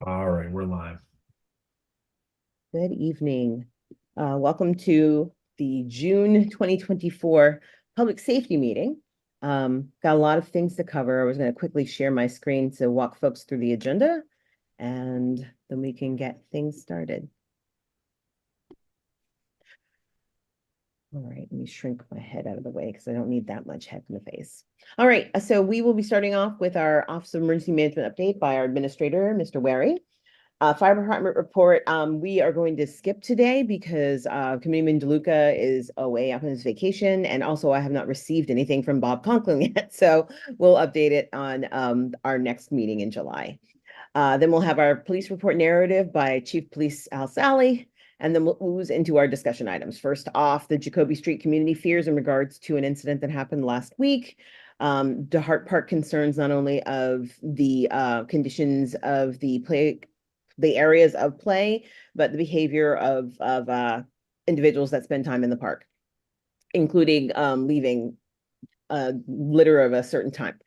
All right, we're live. Good evening. Welcome to the June 2024 Public Safety Meeting. Got a lot of things to cover. I was going to quickly share my screen to walk folks through the agenda, and then we can get things started. All right, let me shrink my head out of the way because I don't need that much head in the face. All right, so we will be starting off with our Office of Emergency Management update by our administrator, Mr. Wary. Fire department report, we are going to skip today because Committeeman DeLuca is away on his vacation, and also I have not received anything from Bob Conklin yet, so we'll update it on our next meeting in July. Then we'll have our police report narrative by Chief Police Al Sally, and then we'll ooze into our discussion items. First off, the Jacoby Street community fears in regards to an incident that happened last week. DeHart Park concerns not only of the conditions of the areas of play, but the behavior of individuals that spend time in the park, including leaving litter of a certain time.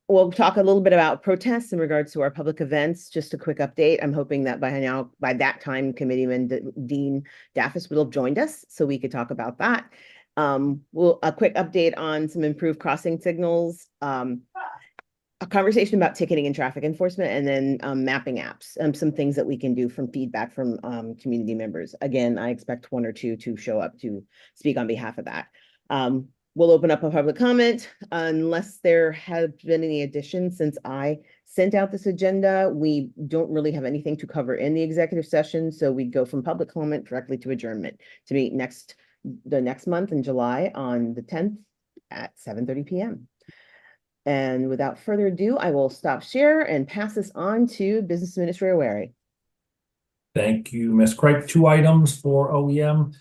We'll talk a little bit about protests in regards to our public events. Just a quick update. I'm hoping that by that time, Committeeman Dean Daffis will have joined us so we could talk about that. A quick update on some improved crossing signals. A conversation about ticketing and traffic enforcement, and then mapping apps, some things that we can do from feedback from community members. Again, I expect one or two to show up to speak on behalf of that. We'll open up a public comment unless there have been any additions since I sent out this agenda. We don't really have anything to cover in the executive session, so we go from public comment directly to adjournment to meet the next month in July on the 10th at 7:30 p.m. And without further ado, I will stop share and pass this on to Business Administrator Wary. Thank you, Ms. Craig. Two items for OEM.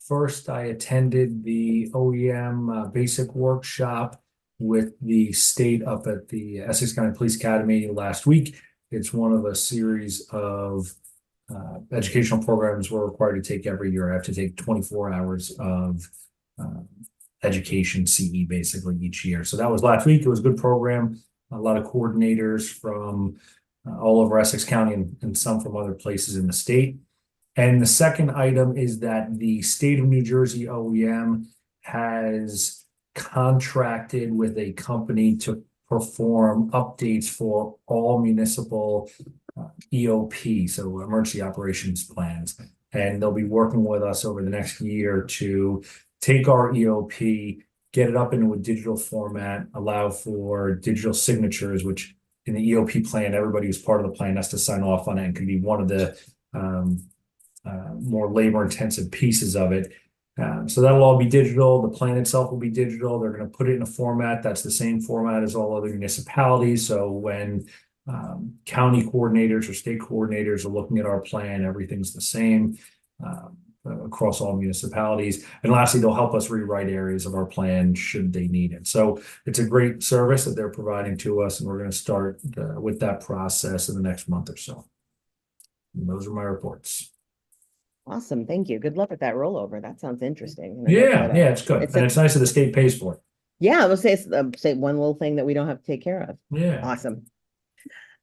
First, I attended the OEM basic workshop with the state up at the Essex County Police Academy last week. It's one of a series of educational programs we're required to take every year. I have to take 24 hours of uh, education CE basically each year. So that was last week. It was a good program. A lot of coordinators from all over Essex County and some from other places in the state. And the second item is that the state of New Jersey OEM has contracted with a company to perform updates for all municipal EOP, so emergency operations plans. And they'll be working with us over the next year to take our EOP, get it up into a digital format, allow for digital signatures, which in the EOP plan, everybody who's part of the plan has to sign off on it and can be one of the more labor intensive pieces of it. So that'll all be digital. The plan itself will be digital. They're going to put it in a format that's the same format as all other municipalities. So when county coordinators or state coordinators are looking at our plan, everything's the same across all municipalities. And lastly, they'll help us rewrite areas of our plan should they need it. So it's a great service that they're providing to us, and we're going to start with that process in the next month or so. And those are my reports. Awesome, thank you. Good luck with that rollover. That sounds interesting. And I hope Yeah, that yeah, it's good. it's And it's nice that the state pays for it. yeah, I will say one little thing that we don't have to take care of. Yeah. Awesome.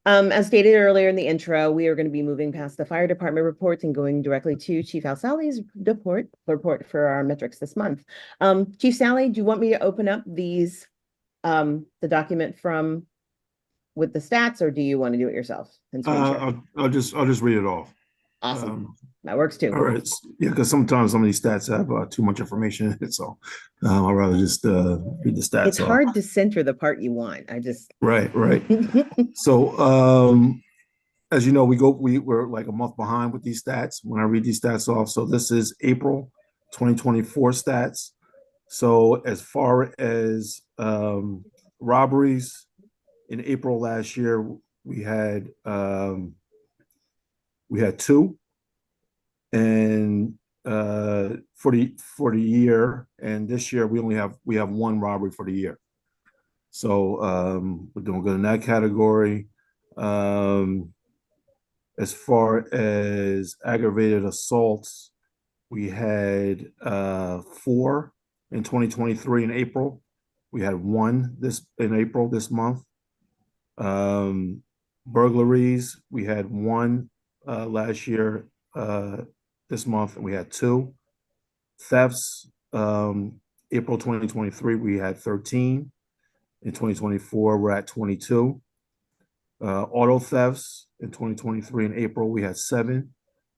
As stated earlier in the intro, we are going to be moving past the fire department reports and going directly to Chief Al Sally's report for our metrics this month. Chief Sally, do you want me to open up the document from with the stats, or do you want to do it yourself and screen share? I'll just read it off. Awesome. Um, That works too. all right. Yeah, because sometimes some of these stats have too much information in it, so I'd rather just read the It's stats off. hard to center the part you want. I just Right, right. So, as you know, we're like a month behind with these stats when I read these stats off. So this is April 2024 stats. So as far as robberies in April last year, we had um, we had two, and for the year, and this year we have one robbery for the year. So we're doing good in that category. Um, as far as aggravated assaults, we had four in 2023 in April. We had one this in April this month. Um, Burglaries, we had one last year. This month we had two. Thefts, April 2023, we had 13. In 2024, we're at 22. Auto thefts in 2023 in April, we had 7.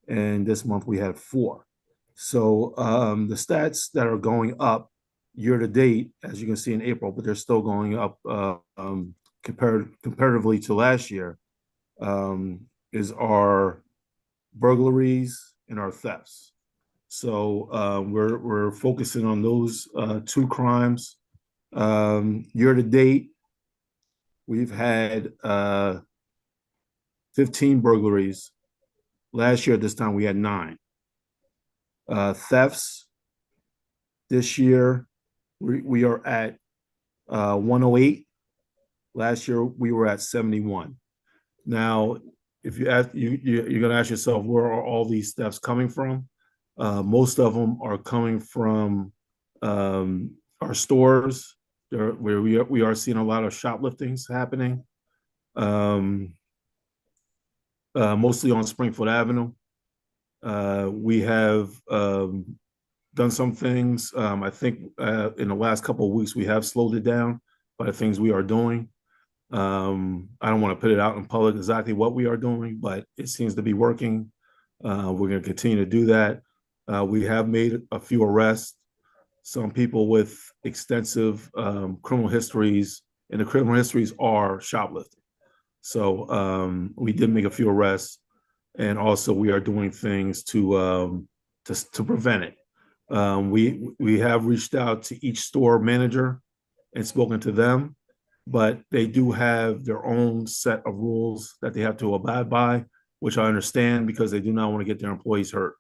And this month we had 4. So the stats that are going up year to date, as you can see in April, but they're still going up comparatively to last year, is our burglaries and our thefts. So we're focusing on those 2 crimes. Year to date, we've had 15 burglaries. Last year at this time we had 9. Thefts this year we are at 108. Last year we were at 71. Now, if you ask, you're going to ask yourself, where are all these thefts coming from? Most of them are coming from our stores, where we are seeing a lot of shopliftings happening, mostly on Springfield Avenue. We have done some things. I think in the last couple of weeks we have slowed it down by the things we are doing. I don't want to put it out in public exactly what we are doing, but it seems to be working. We're going to continue to do that. We have made a few arrests, some people with extensive criminal histories, and the criminal histories are shoplifting. So we did make a few arrests, and also we are doing things to prevent it. We have reached out to each store manager and spoken to them, but they do have their own set of rules that they have to abide by, which I understand, because they do not want to get their employees hurt.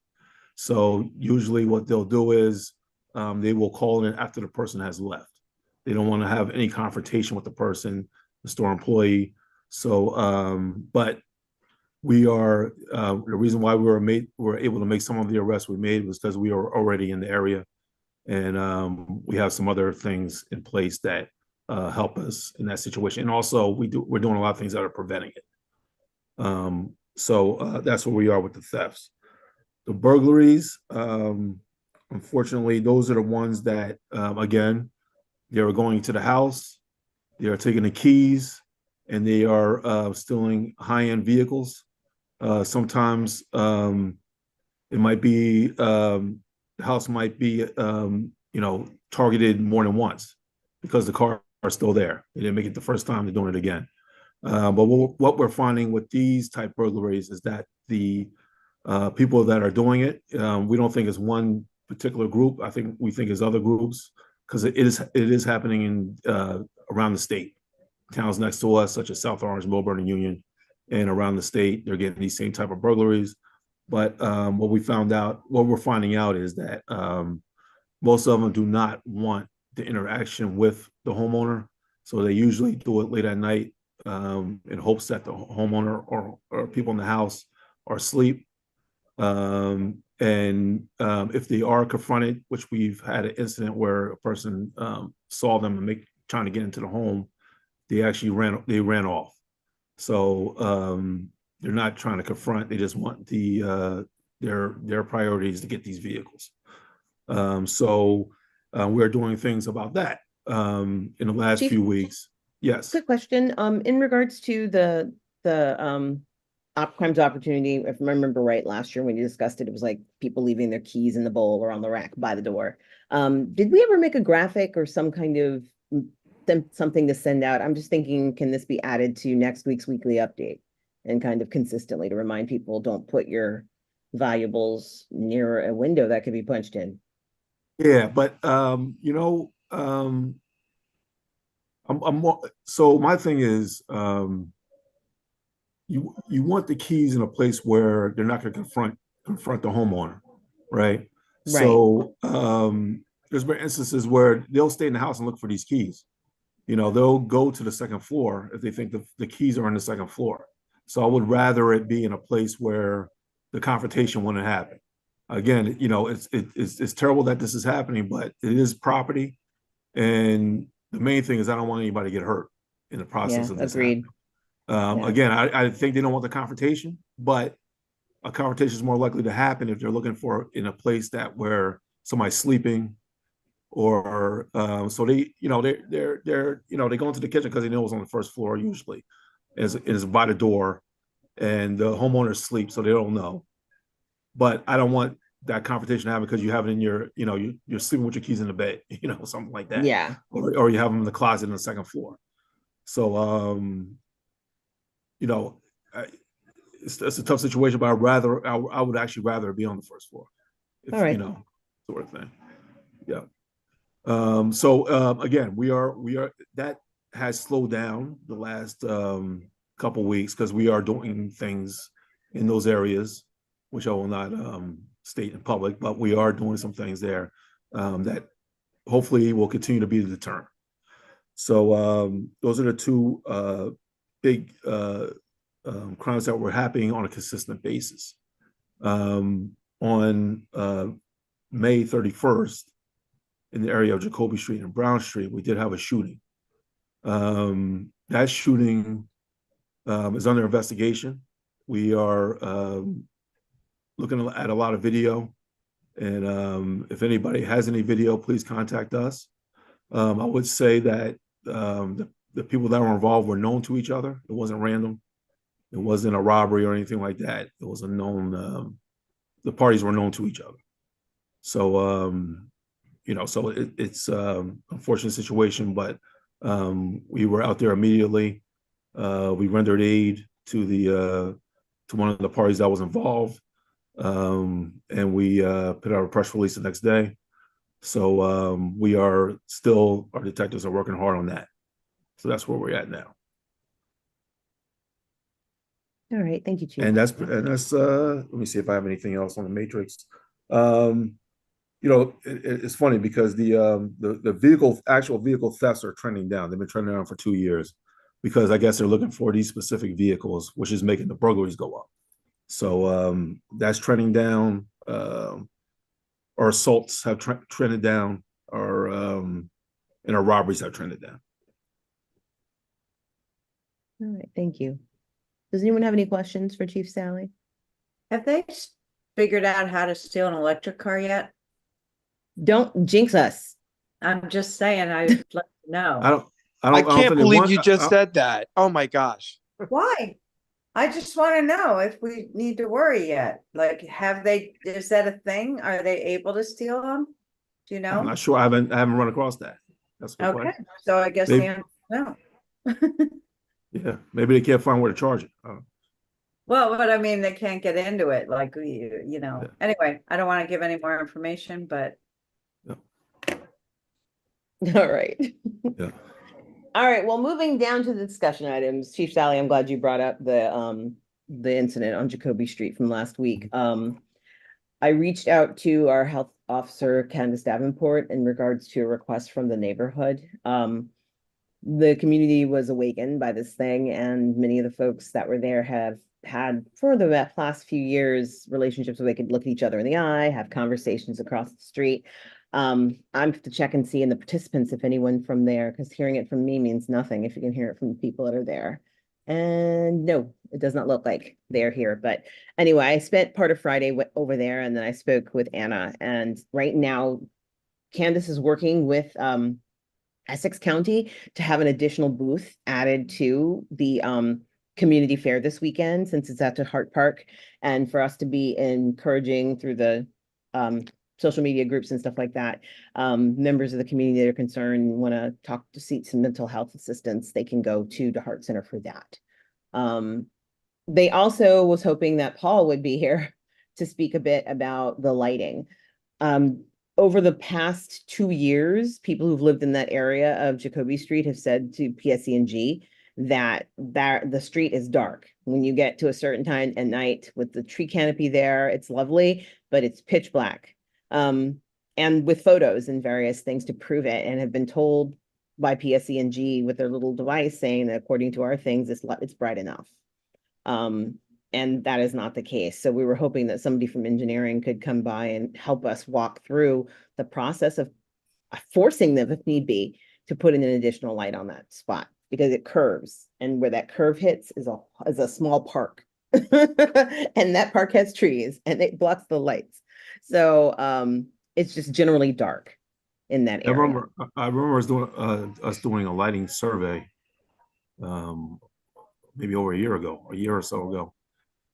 So usually what they'll do is they will call in after the person has left. They don't want to have any confrontation with the person, the store employee. So, but we are, the reason why we were able to make some of the arrests we made was because we were already in the area, and we have some other things in place that help us in that situation. And also we're doing a lot of things that are preventing it. So that's where we are with the thefts. The burglaries, unfortunately, those are the ones that, again, they are going to the house, they are taking the keys, and they are stealing high-end vehicles. Sometimes it might be, the house might be, targeted more than once because the car are still there. They didn't make it the first time, they're doing it again. But what we're finding with these type burglaries is that the people that are doing it, we don't think it's one particular group. We think it's other groups, because it is happening in around the state. Towns next to us, such as South Orange, Millburn, and Union, and around the state, they're getting these same type of burglaries. But what we're finding out is that most of them do not want the interaction with the homeowner, so they usually do it late at night in hopes that the homeowner or people in the house are asleep. And if they are confronted, which we've had an incident where a person saw them and trying to get into the home, they actually ran off. So they're not trying to confront; they just want their priorities to get these vehicles. So we're doing things about that in the last Chief, few weeks. Yes. quick question. In regards to the crimes opportunity, if I remember right, last year when you discussed it, it was like people leaving their keys in the bowl or on the rack by the door. Did we ever make a graphic or some kind of something to send out? I'm just thinking, can this be added to next week's weekly update and kind of consistently to remind people, don't put your valuables near a window that could be punched in? Yeah, but so my thing is, you want the keys in a place where they're not going to confront the homeowner, right? So there's been instances where they'll stay in the house and look for these keys. They'll go to the second floor if they think the keys are on the second floor. So I would rather it be in a place where the confrontation wouldn't happen. Again, it's terrible that this is happening, but it is property, and the main thing is I don't want anybody to get hurt in the process of this. Agreed. Yeah. Again, I think they don't want the confrontation, but a confrontation is more likely to happen if they're looking for in a place that where somebody's sleeping, or so they, they go into the kitchen because they know it's on the first floor usually, is by the door, and the homeowner sleeps, so they don't know. But I don't want that confrontation to happen because you have it in your, you're sleeping with your keys in the bed, something like that, Yeah. or you have them in the closet on the second floor. So, you know, it's a tough situation, but I would actually rather be on the first floor, if All right. sort of thing. Yeah. So again, we are that has slowed down the last couple weeks because we are doing things in those areas, which I will not state in public, but we are doing some things there that hopefully will continue to be the deterrent. So those are the two big crimes that were happening on a consistent basis. On May 31st, in the area of Jacoby Street and Brown Street, we did have a shooting. That shooting is under investigation. We are looking at a lot of video, and if anybody has any video, please contact us. I would say that the people that were involved were known to each other. It wasn't random. It wasn't a robbery or anything like that. It was a known. The parties were known to each other. So so it's unfortunate situation, but we were out there immediately. We rendered aid to one of the parties that was involved, and we put out a press release the next day. So our detectives are working hard on that. So that's where we're at now. All right. Thank you, Chief. And that's let me see if I have anything else on the matrix. It's funny because the actual vehicle thefts are trending down. They've been trending down for 2 years because I guess they're looking for these specific vehicles, which is making the burglaries go up. So that's trending down. Our assaults have trended down. And our robberies have trended down. All right. Thank you. Does anyone have any questions for Chief Sally? Have they figured out how to steal an electric car yet? Don't jinx us. I'm just saying, I'd like to know. I can't believe you just said that. Oh my gosh. Why? I just want to know if we need to worry yet. Like, is that a thing? Are they able to steal them? Do you know? I'm not sure. I haven't run across that. That's a good Okay. question. So I guess the answer is no. Yeah, maybe they can't find where to charge it. Well, but I mean, they can't get into it. Like, Yeah. Anyway, I don't want to give any more information, but. All right. Yeah. All right. Well, moving down to the discussion items, Chief Sally, I'm glad you brought up the incident on Jacoby Street from last week. I reached out to our health officer, Candace Davenport, in regards to a request from the neighborhood. The community was awakened by this thing, and many of the folks that were there have had for the last few years relationships where they could look at each other in the eye, have conversations across the street. I'm to check and see in the participants if anyone from there, because hearing it from me means nothing if you can hear it from the people that are there. And no, it does not look like they're here. But anyway, I spent part of Friday over there, and then I spoke with Anna. And right now, Candace is working with Essex County to have an additional booth added to the community fair this weekend, since it's at the Hart Park, and for us to be encouraging through the social media groups and stuff like that. Members of the community that are concerned want to seek some mental health assistance, they can go to the Hart Center for that. They also was hoping that Paul would be here to speak a bit about the lighting. Over the past 2 years, people who've lived in that area of Jacoby Street have said to PSE&G that the street is dark. When you get to a certain time at night with the tree canopy there, it's lovely, but it's pitch black. And with photos and various things to prove it, and have been told by PSE&G with their little device saying that according to our things, it's bright enough. And that is not the case. So we were hoping that somebody from engineering could come by and help us walk through the process of forcing them, if need be, to put in an additional light on that spot. because it curves, and where that curve hits is a small park. And that park has trees and it blocks the lights. So it's just generally dark in that I area. remember us doing a lighting survey, maybe over a year or so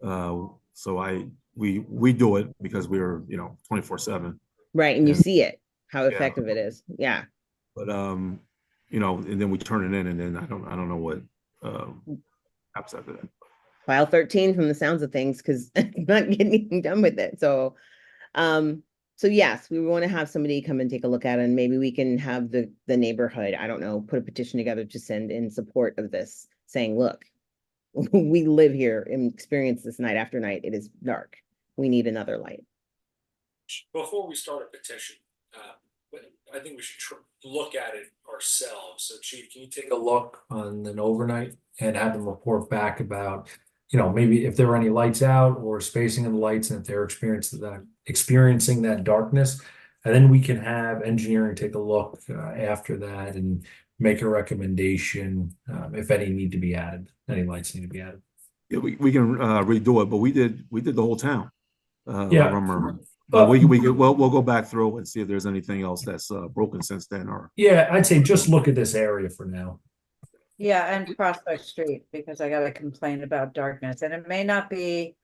ago. So we do it because we were 24/7. Right, and you And see it, how yeah, effective it is. Yeah. but and then we turn it in, and then I don't know what happens after that. File 13 from the sounds of things, because I'm not getting anything done with it. So yes, we want to have somebody come and take a look at it, and maybe we can have the neighborhood, I don't know, put a petition together to send in support of this, saying, look, we live here and experience this night after night. It is dark. We need another light. Before we start a petition, I think we should look at it ourselves. So Chief, can you take a look on an overnight and have them report back about, maybe if there are any lights out or spacing of the lights, and if they're experiencing that darkness, and then we can have engineering take a look after that and make a recommendation if any need to be added, any lights need to be added. Yeah, we can redo it, but we did the whole town. Yeah. I remember. But we'll go back through and see if there's anything else that's broken since then. Or Yeah, I'd say just look at this area for now. Yeah, and Prospect Street, because I got a complaint about darkness, and it may not be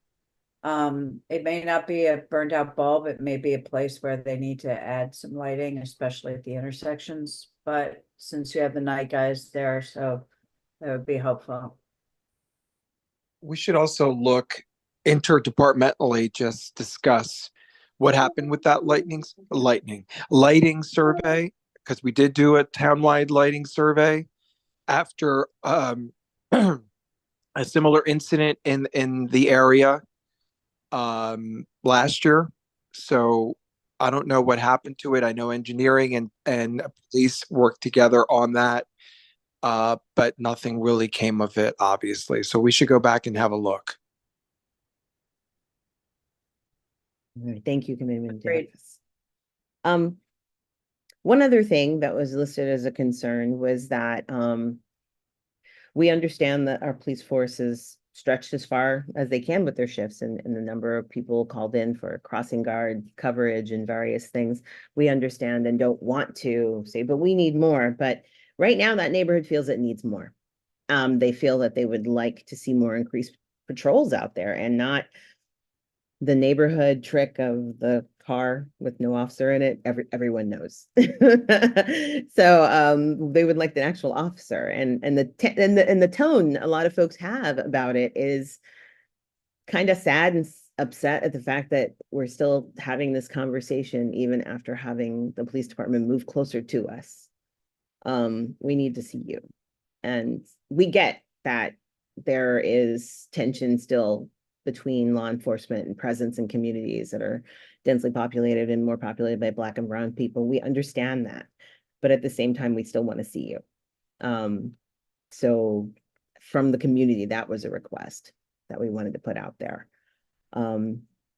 a burnt out bulb. It may be a place where they need to add some lighting, especially at the intersections. But since you have the night guys there, so that would be helpful. We should also look interdepartmentally, just discuss what happened with that lighting survey, because we did do a townwide lighting survey after a similar incident in the area last year. So I don't know what happened to it. I know engineering and police worked together on that, but nothing really came of it, obviously. So we should go back and have a look. All right, thank you, Committeeman Great. Davis. One other thing that was listed as a concern was that we understand that our police force is stretched as far as they can with their shifts, and the number of people called in for crossing guard coverage and various things. We understand and don't want to say, but we need more. But right now, that neighborhood feels it needs more. They feel that they would like to see more increased patrols out there, and not the neighborhood trick of the car with no officer in it. Everyone knows. So they would like the actual officer, and the tone a lot of folks have about it is kind of sad and upset at the fact that we're still having this conversation even after having the police department move closer to us. We need to see you, and we get that there is tension still between law enforcement and presence in communities that are densely populated and more populated by Black and brown people. We understand that, but at the same time, we still want to see you. So from the community, that was a request that we wanted to put out there.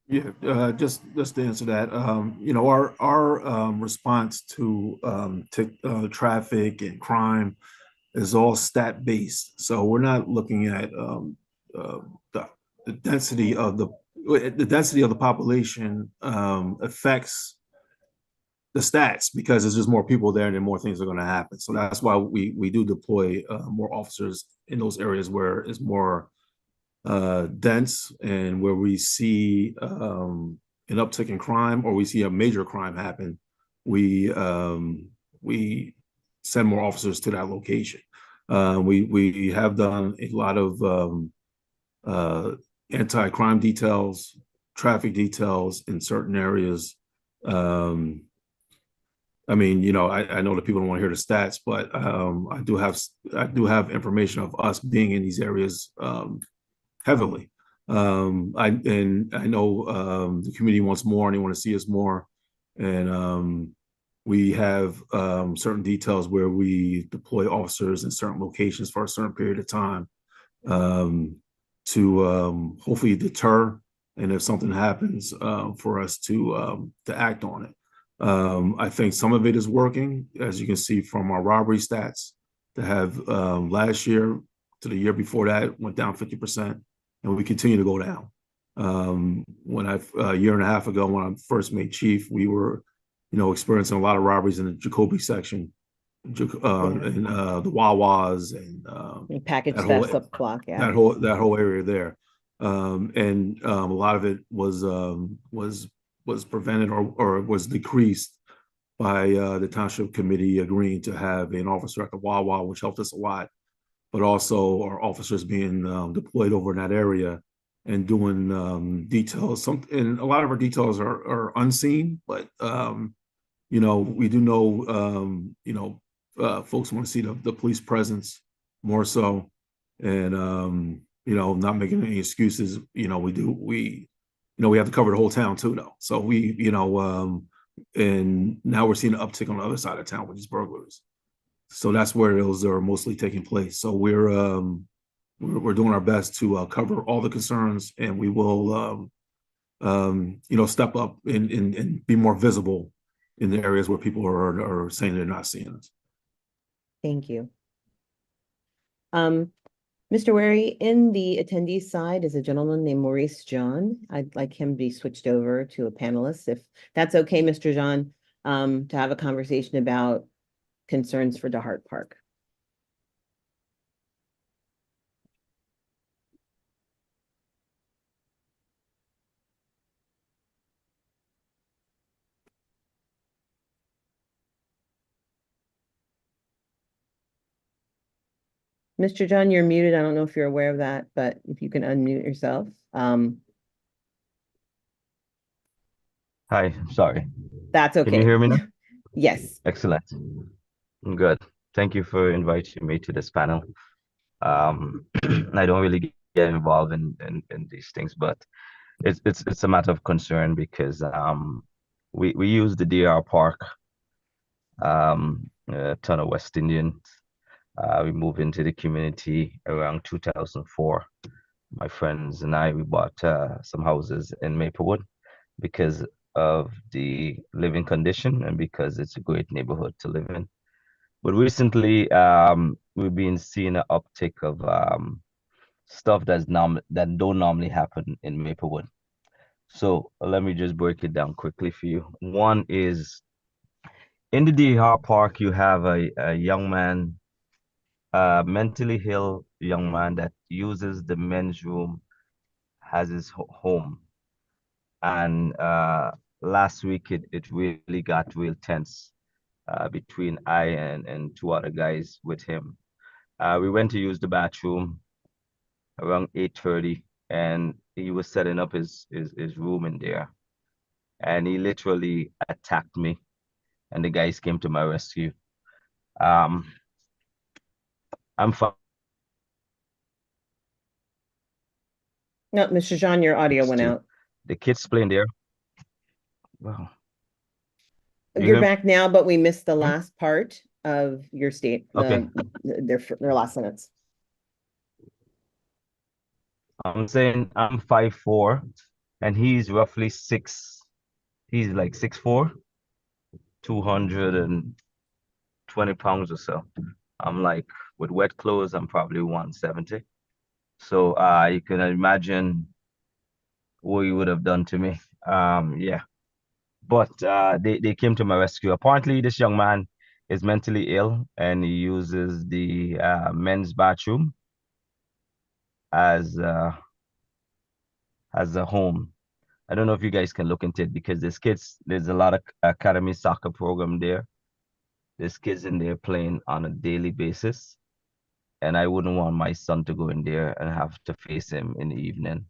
Just to answer that, our response to traffic and crime is all stat based. So we're not looking at the density of the population affects the stats, because there's just more people there and then more things are going to happen. So that's why we do deploy more officers in those areas where it's more dense and where we see an uptick in crime, or we see a major crime happen. We send more officers to that location. We have done a lot of anti-crime details, traffic details in certain areas. I know that people don't want to hear the stats, but I do have information of us being in these areas heavily. I know the community wants more and they want to see us more. And we have certain details where we deploy officers in certain locations for a certain period of time to hopefully deter, and if something happens, for us to act on it. I think some of it is working, as you can see from our robbery stats, to have last year to the year before that went down 50%, and we continue to go down. When a year and a half ago, when I first made chief, we were, experiencing a lot of robberies in the Jacoby section, and the Wawas and Package that whole thefts up the block, yeah. that whole area there. A lot of it was prevented or was decreased by the township committee agreeing to have an officer at the Wawa, which helped us a lot, but also our officers being deployed over in that area and doing details. And a lot of our details are unseen, but we do know, folks want to see the police presence more so, and not making any excuses. We have to cover the whole town too, though. So and now we're seeing an uptick on the other side of town, which is burglaries. So that's where those are mostly taking place. So we're doing our best to cover all the concerns, and we will step up and be more visible in the areas where people are saying they're not seeing us. Thank you. Mr. Wary, in the attendees side is a gentleman named Maurice John. I'd like him to be switched over to a panelist, if that's okay, Mr. John, to have a conversation about concerns for DeHart Park. Mr. John, you're muted. I don't know if you're aware of that, but if you can unmute yourself. Hi, I'm sorry. That's okay. Can you hear me now? Yes. Excellent. Good. Thank you for inviting me to this panel. I don't really get involved in these things, but it's a matter of concern because we use the DR Park, a ton of West Indians. We moved into the community around 2004. My friends and I, we bought some houses in Maplewood because of the living condition and because it's a great neighborhood to live in. But recently, we've been seeing an uptick of stuff that don't normally happen in Maplewood. So let me just break it down quickly for you. One is in the DR Park, you have a young man, mentally ill young man that uses the men's room as his home. And last week, it really got real tense between I and two other guys with him. We went to use the bathroom around 8:30, and he was setting up his room in there. And he literally attacked me, and the guys came to my rescue. I'm fine. No, Mr. John, your audio went out. The kids playing there. Wow. You're back now, but we missed the last part of your state, Okay. their last sentence. I'm saying I'm 5'4", and he's roughly 6. He's like 6'4", 220 pounds or so. I'm like, with wet clothes, I'm probably 170. So you can imagine what he would have done to me. Yeah. But they came to my rescue. Apparently, this young man is mentally ill, and he uses the men's bathroom as a home. I don't know if you guys can look into it because there's a lot of academy soccer program there. There's kids in there playing on a daily basis. And I wouldn't want my son to go in there and have to face him in the evening.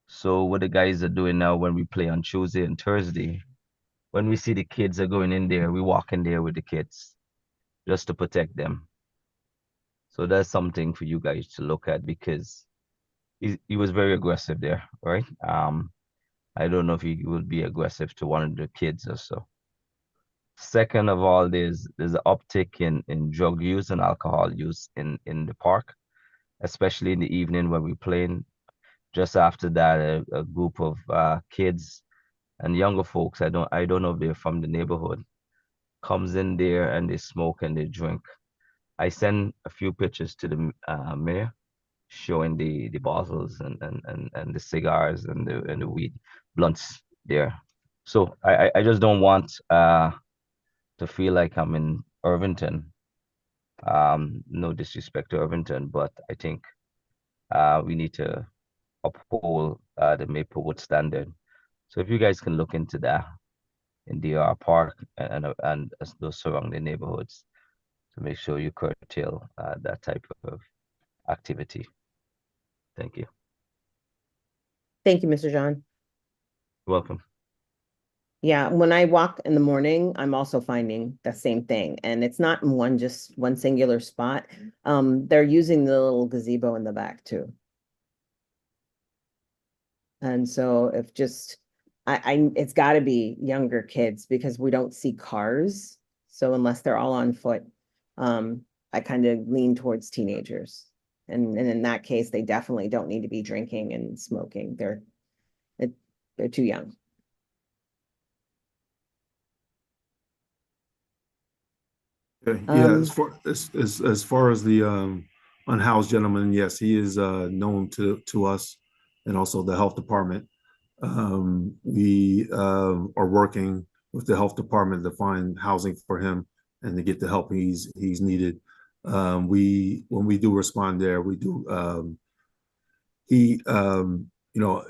So what the guys are doing now when we play on Tuesday and Thursday, when we see the kids are going in there, we walk in there with the kids just to protect them. So that's something for you guys to look at because he was very aggressive there, right? I don't know if he would be aggressive to one of the kids or so. Second of all, there's an uptick in drug use and alcohol use in the park, especially in the evening when we're playing. Just after that, a group of kids and younger folks, I don't know if they're from the neighborhood, comes in there and they smoke and they drink. I send a few pictures to the mayor showing the bottles and the cigars and the weed blunts there. So I just don't want to feel like I'm in Irvington. No disrespect to Irvington, but I think we need to uphold the Maplewood standard. So if you guys can look into that in DR Park and those surrounding neighborhoods to make sure you curtail that type of activity. Thank you. Thank you, Mr. John. Welcome. Yeah, when I walk in the morning, I'm also finding the same thing. And it's not in just one singular spot. They're using the little gazebo in the back too. And so if just, it's gotta be younger kids because we don't see cars. So unless they're all on foot, I kind of lean towards teenagers. And in that case, they definitely don't need to be drinking and smoking. They're too young. Okay, yeah, Um, as far as the unhoused gentleman, yes, he is known to us and also the health department. We are working with the health department to find housing for him and to get the help he's needed. When we do respond there, we do he you know,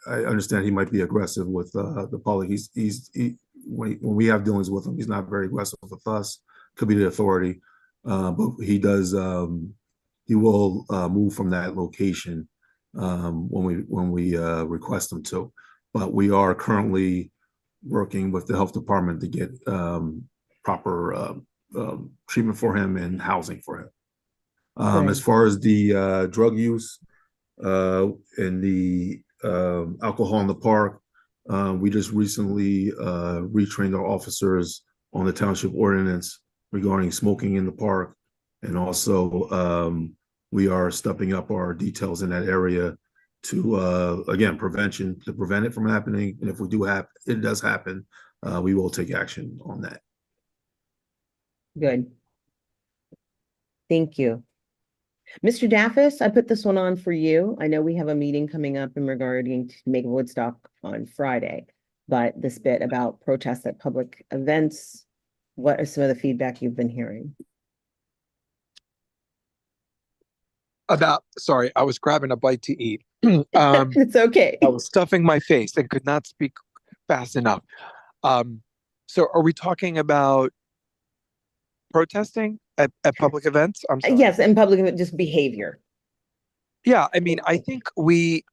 I understand he might be aggressive with the public. When we have dealings with him, he's not very aggressive with us. Could be the authority, but he does. He will move from that location when we request him to. But we are currently working with the health department to get proper treatment for him and housing for him. As Good. far as the drug use and the alcohol in the park, we just recently retrained our officers on the township ordinance regarding smoking in the park. And also, we are stepping up our details in that area to, again, prevention, to prevent it from happening. And if we do have, it does happen, we will take action on that. Good. Thank you. Mr. Daffis, I put this one on for you. I know we have a meeting coming up in regarding to make Woodstock on Friday, but this bit about protests at public events, what are some of the feedback you've been hearing? Sorry, I was grabbing a bite to eat. It's okay. I was stuffing my face and could not speak fast enough. So are we talking about protesting at public events? I'm sorry. Yes, in public, event, just behavior. Yeah, I mean, I think we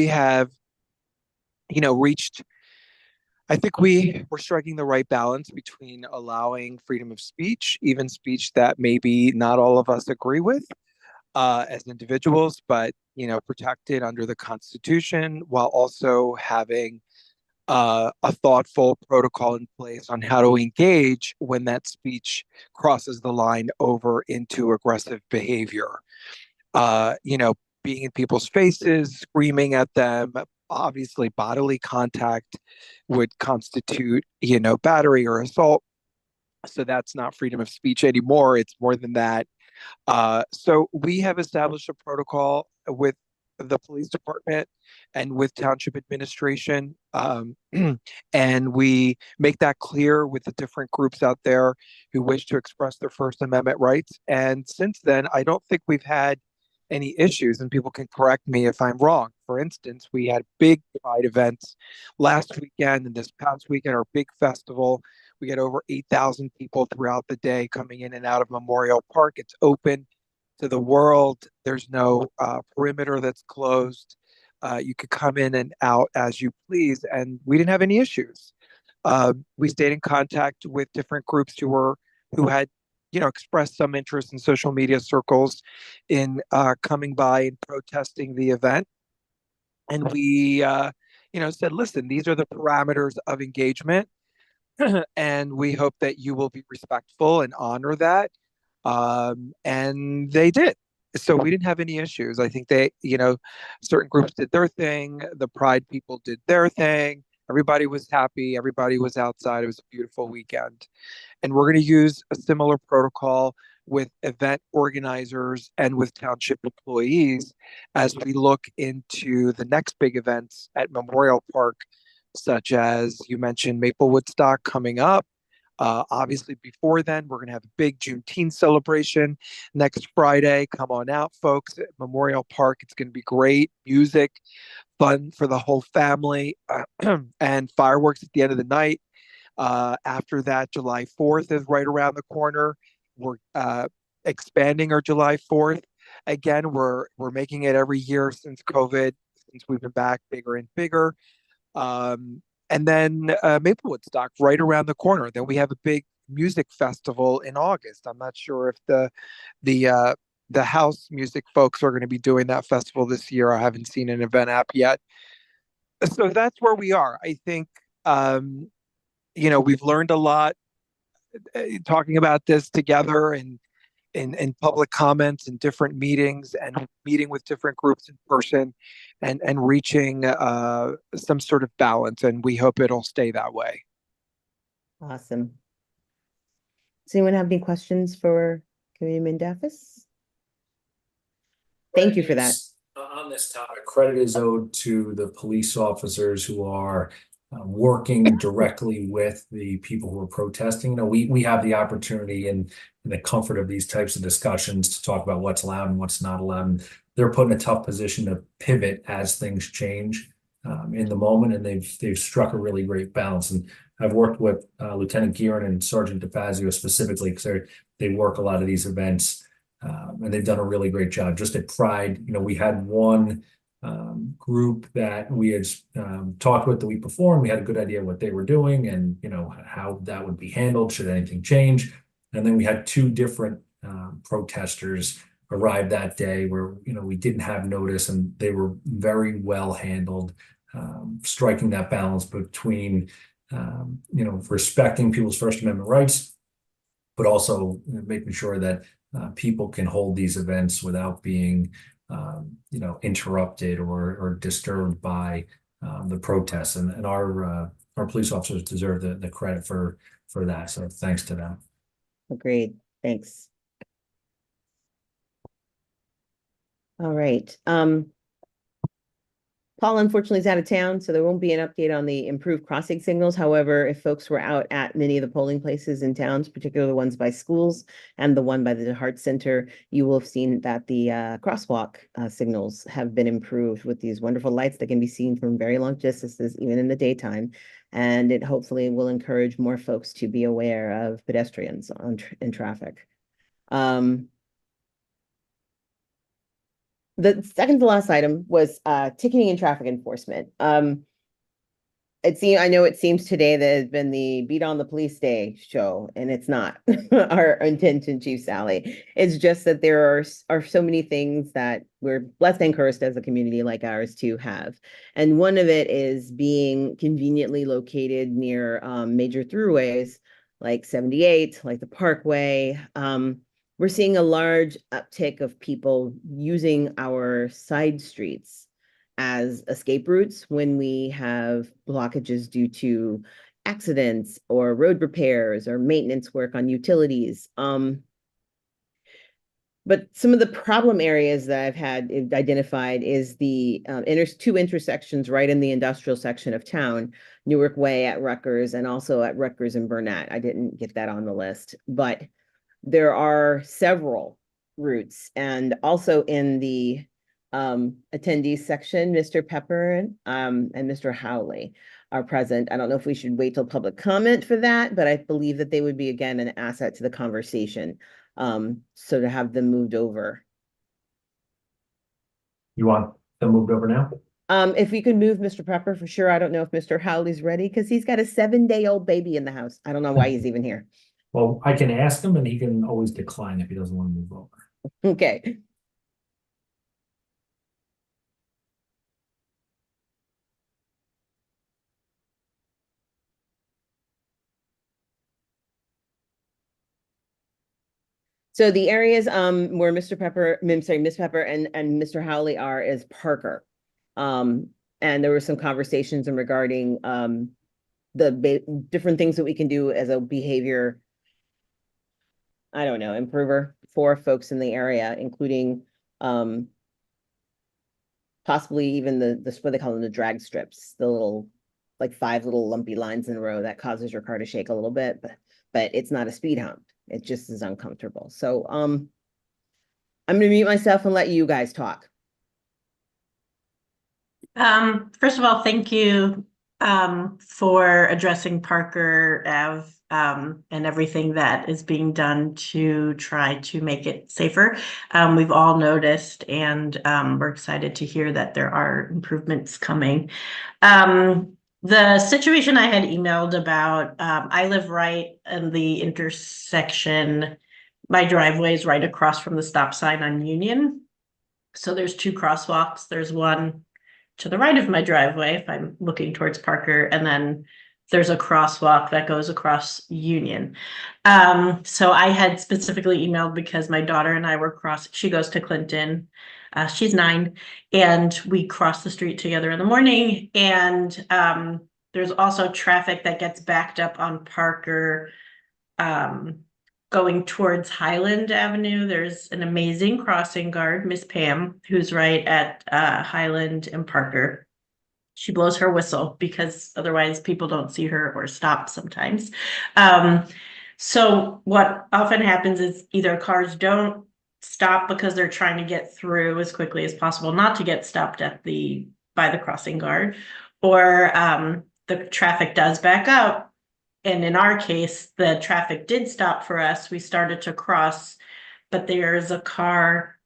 have, reached, I think we're striking the right balance between allowing freedom of speech, even speech that maybe not all of us agree with, as individuals, but, protected under the Constitution, while also having a thoughtful protocol in place on how to engage when that speech crosses the line over into aggressive behavior. Being in people's faces, screaming at them, obviously bodily contact would constitute, battery or assault. So that's not freedom of speech anymore. It's more than that. So we have established a protocol with the police department and with township administration. And we make that clear with the different groups out there who wish to express their First Amendment rights. And since then, I don't think we've had any issues, and people can correct me if I'm wrong. For instance, we had big pride events last weekend and this past weekend, our big festival. We get over 8,000 people throughout the day coming in and out of Memorial Park. It's open to the world. There's no perimeter that's closed. You could come in and out as you please, and we didn't have any issues. We stayed in contact with different groups who had expressed some interest in social media circles in coming by and protesting the event. And we, said, listen, these are the parameters of engagement. And we hope that you will be respectful and honor that. And they did. So we didn't have any issues. I think certain groups did their thing. The Pride people did their thing. Everybody was happy. Everybody was outside. It was a beautiful weekend. And we're going to use a similar protocol with event organizers and with township employees as we look into the next big events at Memorial Park, such as you mentioned Maple Woodstock coming up. Obviously, before then, we're going to have a big Juneteenth celebration next Friday. Come on out, folks, at Memorial Park. It's going to be great music, fun for the whole family, and fireworks at the end of the night. After that, July 4th is right around the corner. We're expanding our July 4th. Again, we're making it every year since COVID, since we've been back, bigger and bigger. And then Maple Woodstock right around the corner. Then we have a big music festival in August. I'm not sure if the house music folks are going to be doing that festival this year. I haven't seen an event app yet. So that's where we are. I think we've learned a lot talking about this together and in public comments and different meetings and meeting with different groups in person and reaching some sort of balance. And we hope it'll stay that way. Awesome. Does anyone have any questions for Committeeman Daffis? Thank you for that. On this topic, credit is owed to the police officers who are working directly with the people who are protesting. We have the opportunity and the comfort of these types of discussions to talk about what's allowed and what's not allowed. And they're put in a tough position to pivot as things change in the moment, and they've struck a really great balance. And I've worked with Lieutenant Gearin and Sergeant DeFazio specifically because they work a lot of these events, and they've done a really great job. Just at Pride, we had one group that we had talked with the week before, and we had a good idea what they were doing and how that would be handled should anything change. And then we had two different protesters arrive that day where we didn't have notice, and they were very well handled, striking that balance between respecting people's First Amendment rights, but also making sure that people can hold these events without being interrupted or disturbed by the protests. And our police officers deserve the credit for that. So thanks to them. Agreed. Thanks. All right. Paul unfortunately is out of town, so there won't be an update on the improved crossing signals. However, if folks were out at many of the polling places in towns, particularly the ones by schools and the one by the Heart Center, you will have seen that the crosswalk signals have been improved with these wonderful lights that can be seen from very long distances, even in the daytime. And it hopefully will encourage more folks to be aware of pedestrians in traffic. The second to last item was ticketing and traffic enforcement. I know it seems today that has been the Beat on the Police Day show, and it's not our intention, Chief Sally. It's just that there are so many things that we're blessed and cursed as a community like ours to have. And one of it is being conveniently located near major throughways like 78, like the Parkway. We're seeing a large uptick of people using our side streets as escape routes when we have blockages due to accidents or road repairs or maintenance work on utilities. But some of the problem areas that I've had identified is the two intersections right in the industrial section of town, Newark Way at Rutgers and also at Rutgers and Burnett. I didn't get that on the list, but there are several routes, and also in the attendees section, Mr. Pepper and Mr. Howley are present. I don't know if we should wait till public comment for that, but I believe that they would be, again, an asset to the conversation. So to have them moved over. You want them moved over now? If we could move Mr. Pepper for sure. I don't know if Mr. Howley's ready because he's got a 7-day-old baby in the house. I don't know why he's even here. Well, I can ask him and he can always decline if he doesn't want to move over. Okay. So the areas where Mr. Pepper, Miss Pepper and Mr. Howley are is Parker. And there were some conversations in regarding the different things that we can do as a behavior I don't know, improver for folks in the area, including possibly even the what they call them, the drag strips, the little, like 5 little lumpy lines in a row that causes your car to shake a little bit, but it's not a speed hump. It just is uncomfortable. So I'm gonna mute myself and let you guys talk. First of all, thank you for addressing Parker Ave and everything that is being done to try to make it safer. We've all noticed, and we're excited to hear that there are improvements coming. The situation I had emailed about, I live right in the intersection. My driveway is right across from the stop sign on Union. So there's 2 crosswalks. There's one to the right of my driveway if I'm looking towards Parker, and then there's a crosswalk that goes across Union. So I had specifically emailed because my daughter and I were she goes to Clinton. She's 9, and we cross the street together in the morning. And there's also traffic that gets backed up on Parker, going towards Highland Avenue. There's an amazing crossing guard, Miss Pam, who's right at Highland and Parker. She blows her whistle because otherwise people don't see her or stop sometimes. So what often happens is either cars don't stop because they're trying to get through as quickly as possible, not to get stopped at by the crossing guard, or the traffic does back up. And in our case, the traffic did stop for us. We started to cross, but there's a car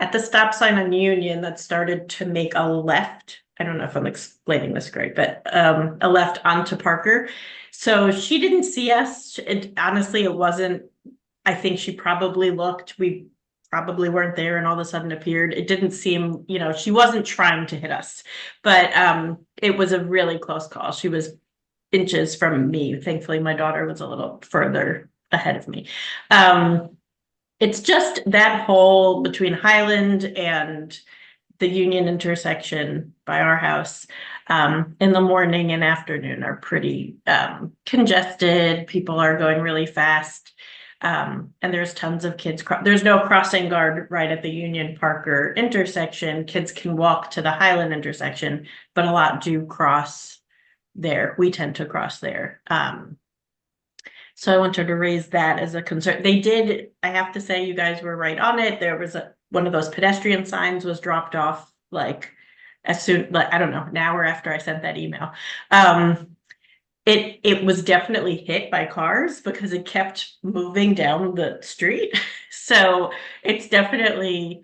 at the stop sign on Union that started to make a left. I don't know if I'm explaining this great, but a left onto Parker. So she didn't see us. Honestly, it wasn't, I think she probably looked. We probably weren't there and all of a sudden appeared. It didn't seem, she wasn't trying to hit us, but it was a really close call. She was inches from me. Thankfully, my daughter was a little further ahead of me. It's just that hole between Highland and the Union intersection by our house in the morning and afternoon are pretty congested. People are going really fast. And there's tons of kids. There's no crossing guard right at the Union Parker intersection. Kids can walk to the Highland intersection, but a lot do cross there. We tend to cross there. So I wanted to raise that as a concern. They did, I have to say, you guys were right on it. There was one of those pedestrian signs was dropped off like as soon, like, I don't know, an hour after I sent that email. It was definitely hit by cars because it kept moving down the street. So it's definitely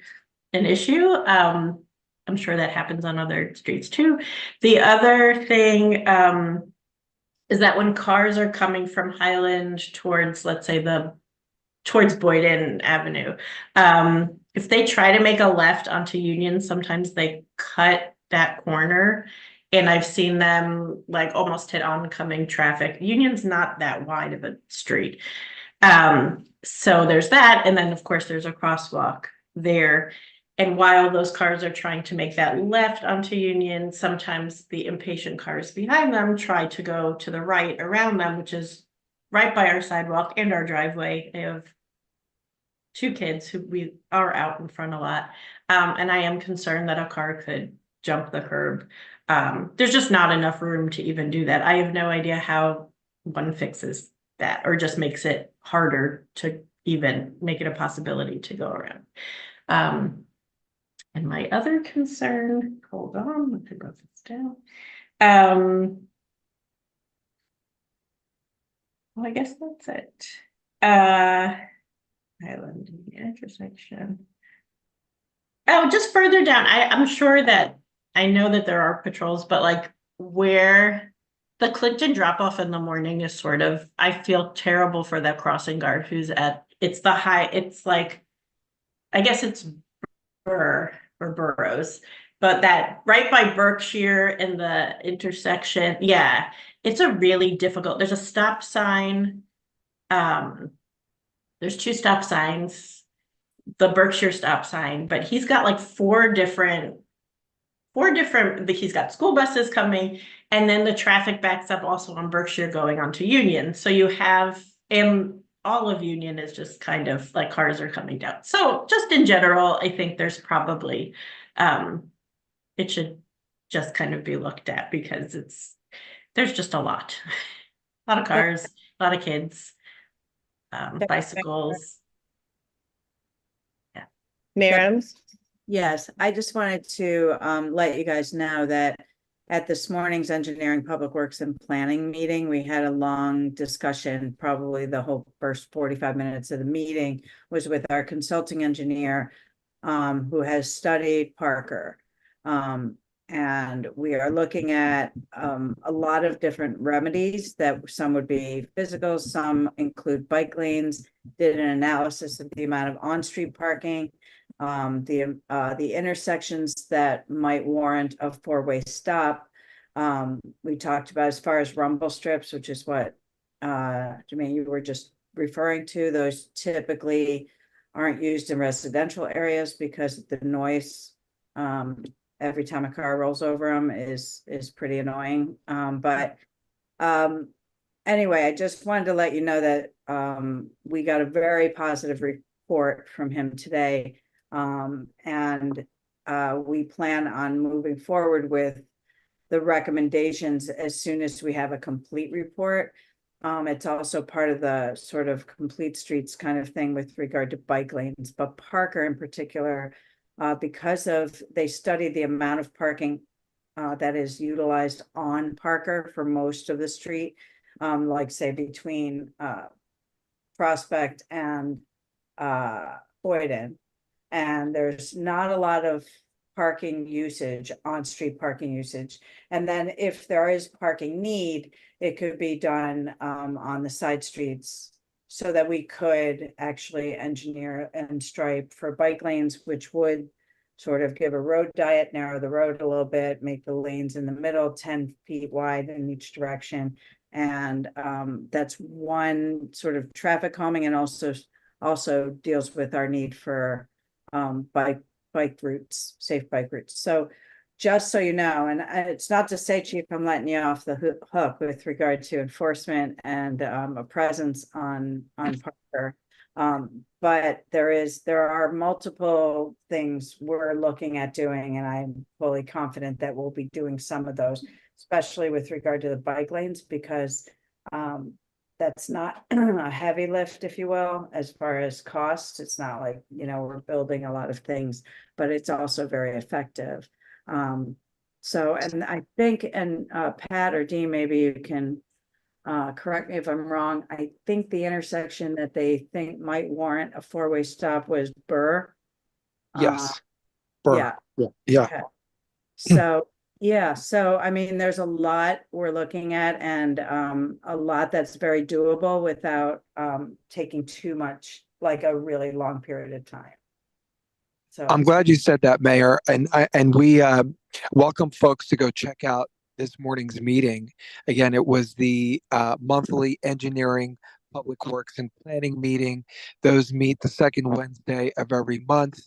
an issue. I'm sure that happens on other streets too. The other thing is that when cars are coming from Highland towards, let's say, towards Boyden Avenue, if they try to make a left onto Union, sometimes they cut that corner, and I've seen them like almost hit oncoming traffic. Union's not that wide of a street. So there's that, and then of course there's a crosswalk there. And while those cars are trying to make that left onto Union, sometimes the impatient cars behind them try to go to the right around them, which is right by our sidewalk and our driveway. They have 2 kids who we are out in front a lot. And I am concerned that a car could jump the curb. There's just not enough room to even do that. I have no idea how one fixes that or just makes it harder to even make it a possibility to go around. And my other concern, hold on, let me write this down. Well, I guess that's it. Highland intersection. Oh, just further down. I'm sure that I know that there are patrols, but like where the Clinton drop off in the morning is sort of, I feel terrible for that crossing guard who's it's like, I guess it's or Burroughs, but that right by Berkshire in the intersection, yeah, it's a really difficult. There's a stop sign. There's 2 stop signs, the Berkshire stop sign, but he's got like 4 different. He's got school buses coming, and then the traffic backs up also on Berkshire going onto Union. So you have, and all of Union is just kind of like cars are coming down. So just in general, I think there's probably, it should just kind of be looked at because there's just a lot. A lot of cars, a lot of kids, bicycles. Mayor Adams? Yes, I just wanted to let you guys know that at this morning's Engineering, Public Works and Planning meeting, we had a long discussion. Probably the whole first 45 minutes of the meeting was with our consulting engineer who has studied Parker. And we are looking at a lot of different remedies that some would be physical, some include bike lanes, did an analysis of the amount of on-street parking, the intersections that might warrant a four-way stop. We talked about as far as rumble strips, which is what Jermaine, you were just referring to. Those typically aren't used in residential areas because the noise every time a car rolls over them is pretty annoying. Anyway, I just wanted to let you know that we got a very positive report from him today. And we plan on moving forward with the recommendations as soon as we have a complete report. It's also part of the sort of complete streets kind of thing with regard to bike lanes, but Parker in particular, because they studied the amount of parking that is utilized on Parker for most of the street, like say between Prospect and Boyden. And there's not a lot of parking usage, on-street parking usage. And then if there is parking need, it could be done on the side streets so that we could actually engineer and stripe for bike lanes, which would sort of give a road diet, narrow the road a little bit, make the lanes in the middle 10 feet wide in each direction. And that's one sort of traffic calming, and also deals with our need for bike routes, safe bike routes. So just so you know, and it's not to say, Chief, I'm letting you off the hook with regard to enforcement and a presence on Parker. But there are multiple things we're looking at doing, and I'm fully confident that we'll be doing some of those, especially with regard to the bike lanes, because that's not a heavy lift, if you will, as far as costs. It's not like, we're building a lot of things, but it's also very effective. So, and I think, and Pat or Dean, maybe you can correct me if I'm wrong. I think the intersection that they think might warrant a four-way stop was Burr. Yes. Burr. Yeah. Okay. So I mean, there's a lot we're looking at, and a lot that's very doable without taking too much, like a really long period of time. So I'm glad you said that, Mayor, and we welcome folks to go check out this morning's meeting. Again, it was the monthly Engineering, Public Works and Planning meeting. Those meet the second Wednesday of every month.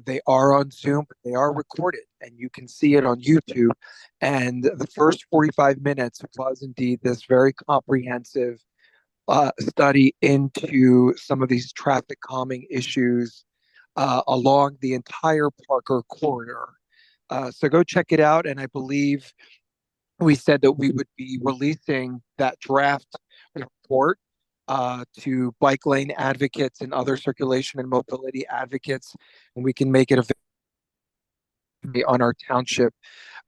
They are on Zoom, but they are recorded, and you can see it on YouTube. And the first 45 minutes was indeed this very comprehensive study into some of these traffic calming issues along the entire Parker corridor. So go check it out. And I believe we said that we would be releasing that draft report to bike lane advocates and other circulation and mobility advocates, and we can make it available on our township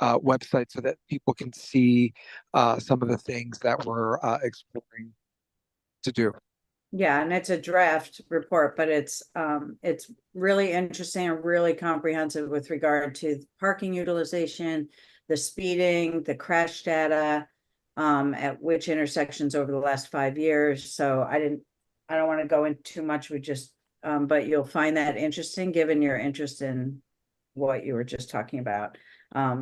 website so that people can see some of the things that we're exploring to do. Yeah, and it's a draft report, but it's really interesting and really comprehensive with regard to parking utilization, the speeding, the crash data, at which intersections over the last 5 years. So I don't want to go into too much. But you'll find that interesting given your interest in what you were just talking about.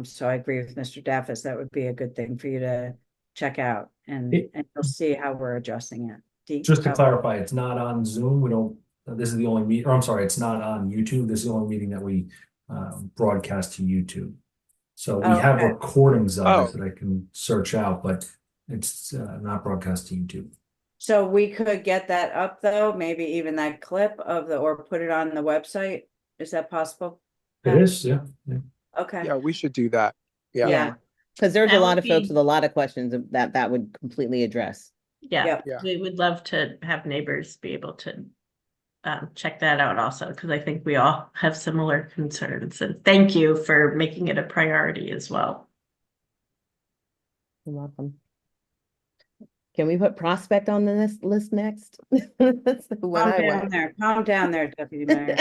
So I agree with Mr. Daffis. That would be a good thing for you to check out, and you'll see how we're adjusting it. Just to clarify, it's not on Zoom. This is the only meet, or I'm sorry, it's not on YouTube. This is the only meeting that we broadcast to YouTube. So we have recordings of it that I can search out, but it's not broadcast to YouTube. So we could get that up though, maybe even that clip of or put it on the website. Is that possible? It is, yeah. Okay, Yeah, we should do that. Yeah. yeah, Because there's a That lot would of folks be- with a lot of questions that would completely address. Yeah, Yep. Yeah. we would love to have neighbors be able to check that out also, because I think we all have similar concerns. And thank you for making it a priority as well. You're welcome. Can we put Prospect on the list next? That's the one I want. calm down there, Deputy Mayor.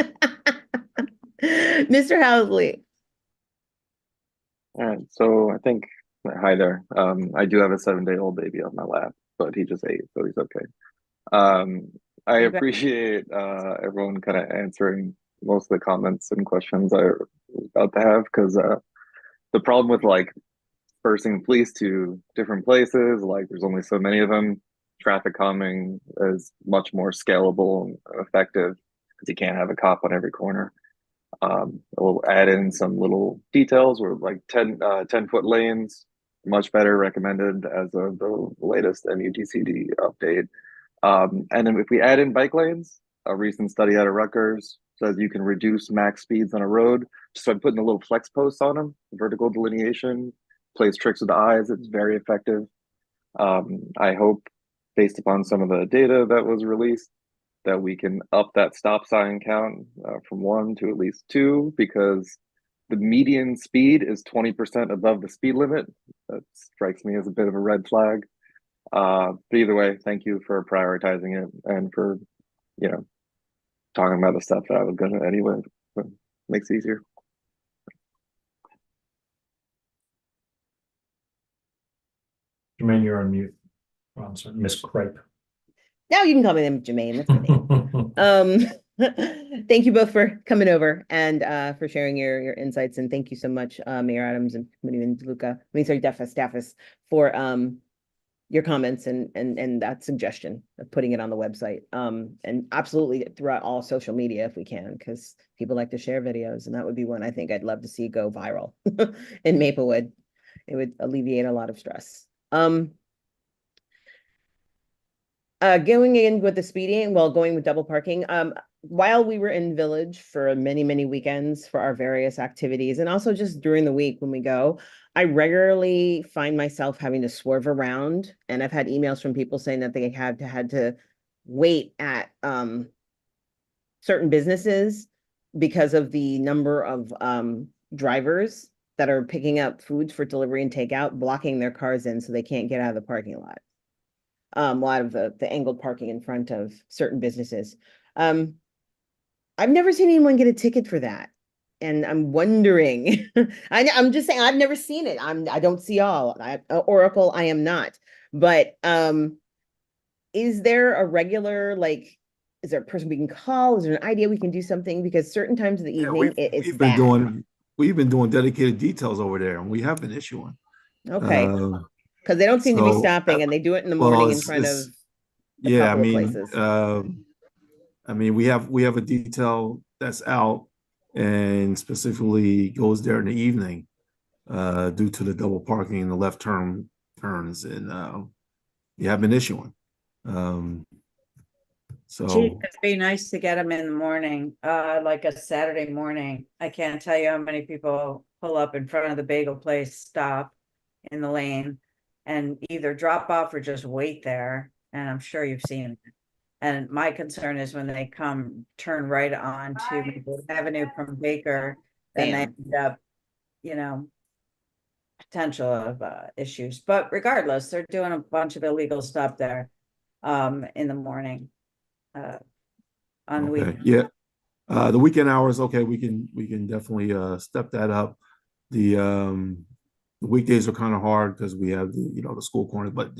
Mr. Housley. All right, so I think, hi there. I do have a 7-day-old baby on my lap, but he just ate, so he's okay. I You bet. appreciate everyone kind of answering most of the comments and questions I was about to have, because the problem with like dispersing police to different places, like there's only so many of them. Traffic calming is much more scalable and effective because you can't have a cop on every corner. We'll add in some little details where like 10-foot lanes, much better recommended as of the latest MUTCD update. And then if we add in bike lanes, a recent study out of Rutgers says you can reduce max speeds on a road just by putting a little flex posts on them. Vertical delineation plays tricks with the eyes. It's very effective. I hope, based upon some of the data that was released, that we can up that stop sign count from 1 to at least 2, because the median speed is 20% above the speed limit. That strikes me as a bit of a red flag. But either way, thank you for prioritizing it and for, talking about the stuff that I was gonna anyway. But makes it easier. Jermaine, you're on mute. Oh, I'm sorry, Miss Cripe. Now you can call me them Jermaine. That's my name. Thank you both for coming over and for sharing your insights, and thank you so much, Mayor Adams and Committeeman DeLuca. Staffus, for your comments and that suggestion of putting it on the website. And absolutely throughout all social media if we can, because people like to share videos, and that would be one I think I'd love to see go viral in Maplewood. It would alleviate a lot of stress. Going in with the speeding, going with double parking, while we were in Village for many weekends for our various activities, and also just during the week when we go, I regularly find myself having to swerve around, and I've had emails from people saying that they had to wait at certain businesses because of the number of drivers that are picking up foods for delivery and takeout, blocking their cars in so they can't get out of the parking lot. A lot of the angled parking in front of certain businesses. I've never seen anyone get a ticket for that. And I'm wondering, I'm just saying, I've never seen it. I don't see all. Oracle, I am not. But is there a regular, is there a person we can call? Is there an idea we can do something? Because certain times of the evening, it's bad. We've been doing dedicated details over there, and we have been issuing. Okay. Because they don't seem to be stopping, and they do it in the morning in front of a couple of places. I mean, we have a detail that's out and specifically goes there in the evening due to the double parking and the left turns, and you have been issuing. So Gee, it'd be nice to get them in the morning, like a Saturday morning. I can't tell you how many people pull up in front of the bagel place, stop in the lane, and either drop off or just wait there. And I'm sure you've seen it. And my concern is when they turn right on to Maple Avenue from Baker, then they end up, potential of issues. But regardless, they're doing a bunch of illegal stuff there in the morning. On the weekend. Yeah. The weekend hours, okay, we can definitely step that up. The weekdays are kind of hard because we have the school corner, but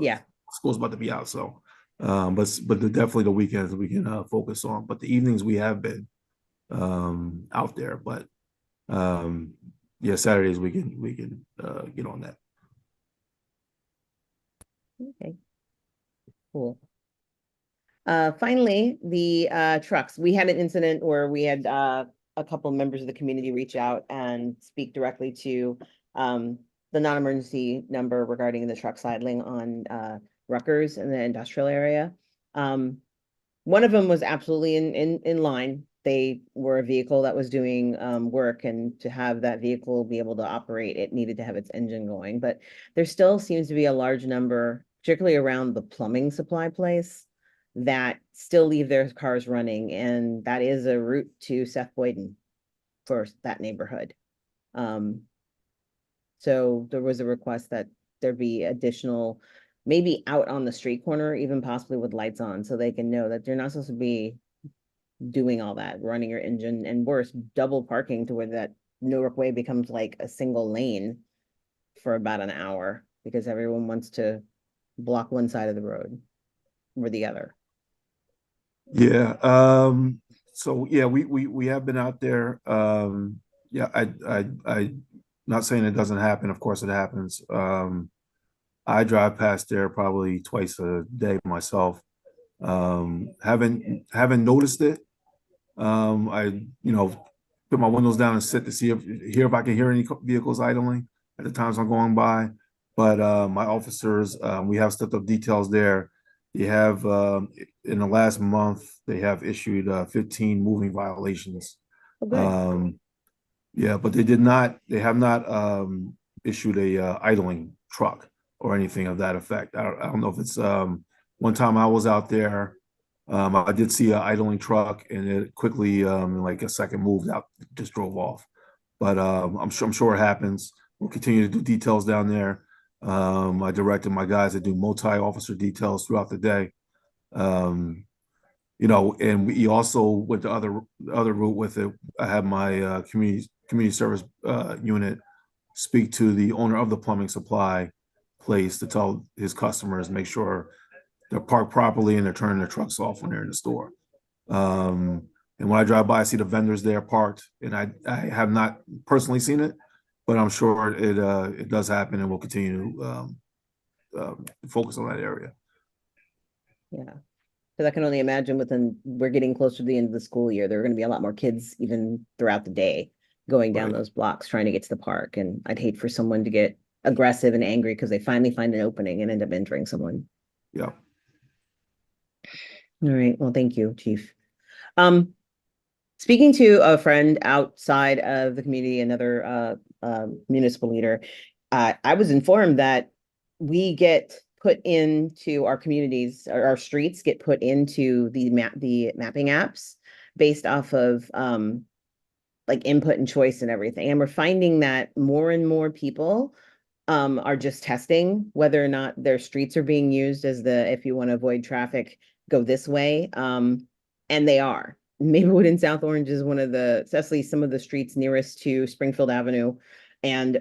yeah, school's about to be out, so but definitely the weekends we can focus on. But the evenings we have been out there, but yeah, Saturdays we can get on that. Okay, cool. Finally, the trucks. We had an incident where we had a couple of members of the community reach out and speak directly to the non-emergency number regarding the truck sidling on Rutgers in the industrial area. One of them was absolutely in line. They were a vehicle that was doing work, and to have that vehicle be able to operate, it needed to have its engine going. But there still seems to be a large number, particularly around the plumbing supply place, that still leave their cars running, and that is a route to Seth Boyden for that neighborhood. So there was a request that there be additional, maybe out on the street corner, even possibly with lights on, so they can know that you're not supposed to be doing all that, running your engine, and worse, double parking to where that Newark Way becomes like a single lane for about an hour because everyone wants to block one side of the road or the other. Yeah, so yeah, we have been out there. Yeah, I not saying it doesn't happen, of course it happens. I drive past there probably twice a day myself. Haven't noticed it. I put my windows down and sit to hear if I can hear any vehicles idling at the times I'm going by. But my officers, we have stepped up details there. They have in the last month they have issued 15 moving violations. Oh, good. Yeah, but they have not issued a idling truck or anything of that effect. I don't know if it's one time I was out there, I did see an idling truck, and it quickly in like a second moved out, just drove off. But I'm sure it happens. We'll continue to do details down there. I directed my guys to do multi-officer details throughout the day. And we also went the other route with it. I had my community service unit speak to the owner of the plumbing supply place to tell his customers, make sure they're parked properly and they're turning their trucks off when they're in the store. And when I drive by, I see the vendors there parked, and I have not personally seen it, but I'm sure it does happen, and we'll continue to focus on that area. Yeah. Because I can only imagine we're getting closer to the end of the school year, there are going to be a lot more kids even throughout the day going down Right. those blocks trying to get to the park. And I'd hate for someone to get aggressive and angry because they finally find an opening and end up injuring someone. Yeah. All right. Well, thank you, Chief. Speaking to a friend outside of the community, another municipal leader, I was informed that we get put into our communities, or our streets get put into the mapping apps based off of like input and choice and everything. And we're finding that more and more people are just testing whether or not their streets are being used as if you want to avoid traffic, go this way. And they are. Maplewood and South Orange is one of especially some of the streets nearest to Springfield Avenue and